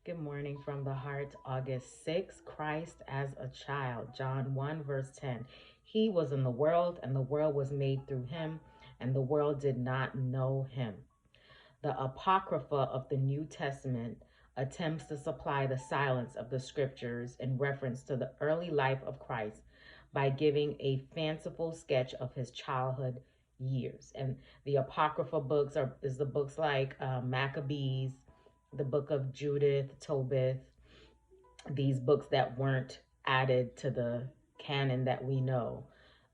Good morning from the heart, August 6th. Christ as a child, John 1, verse 10. He was in the world, and the world was made through him, and the world did not know him. The Apocrypha of the New Testament attempts to supply the silence of the scriptures in reference to the early life of Christ by giving a fanciful sketch of his childhood years. And the Apocrypha books is the books like Maccabees, the book of Judith, Tobit, these books that weren't added to the canon that we know.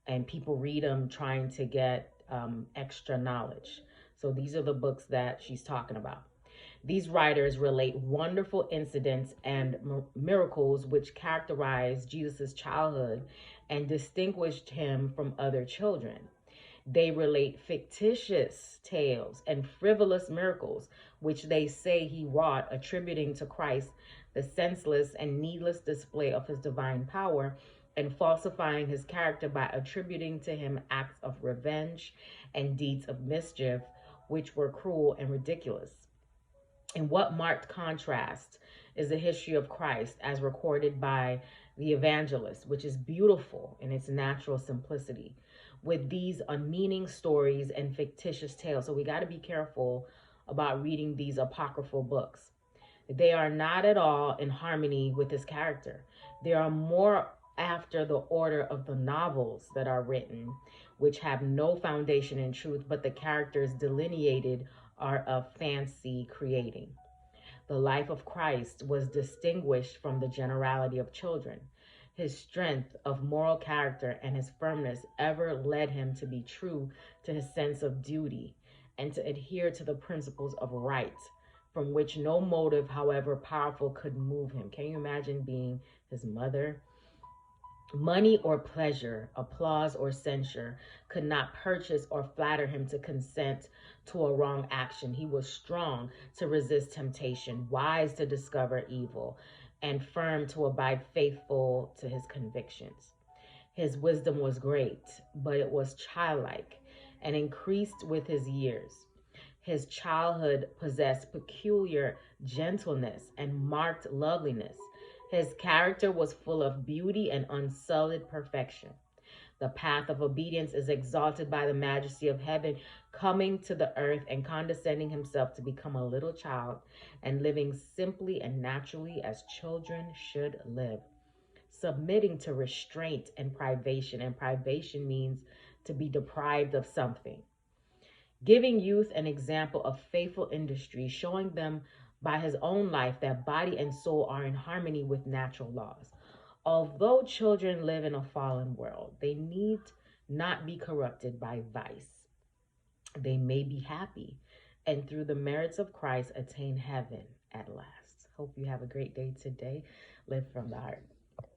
And people read them trying to get extra knowledge. So these are the books that she's talking about. These writers relate wonderful incidents and miracles which characterized Jesus' childhood and distinguished him from other children. They relate fictitious tales and frivolous miracles, which they say he wrought, attributing to Christ the senseless and needless display of his divine power and falsifying his character by attributing to him acts of revenge and deeds of mischief, which were cruel and ridiculous. And what marked contrast is the history of Christ as recorded by the evangelist, which is beautiful in its natural simplicity, with these unmeaning stories and fictitious tales. So we got to be careful about reading these apocryphal books. They are not at all in harmony with his character. They are more after the order of the novels that are written, which have no foundation in truth, but the characters delineated are of fancy creating. The life of Christ was distinguished from the generality of children. His strength of moral character and his firmness ever led him to be true to his sense of duty and to adhere to the principles of right, from which no motive, however powerful, could move him. Can you imagine being his mother? Money or pleasure, applause or censure could not purchase or flatter him to consent to a wrong action. He was strong to resist temptation, wise to discover evil, and firm to abide faithful to his convictions. His wisdom was great, but it was childlike and increased with his years. His childhood possessed peculiar gentleness and marked loveliness. His character was full of beauty and unsullied perfection. The path of obedience is exalted by the majesty of heaven, coming to the earth and condescending himself to become a little child and living simply and naturally as children should live, submitting to restraint and privation. And privation means to be deprived of something. Giving youth an example of faithful industry, showing them by his own life that body and soul are in harmony with natural laws. Although children live in a fallen world, they need not be corrupted by vice. They may be happy and through the merits of Christ attain heaven at last. Hope you have a great day today. Live from the heart.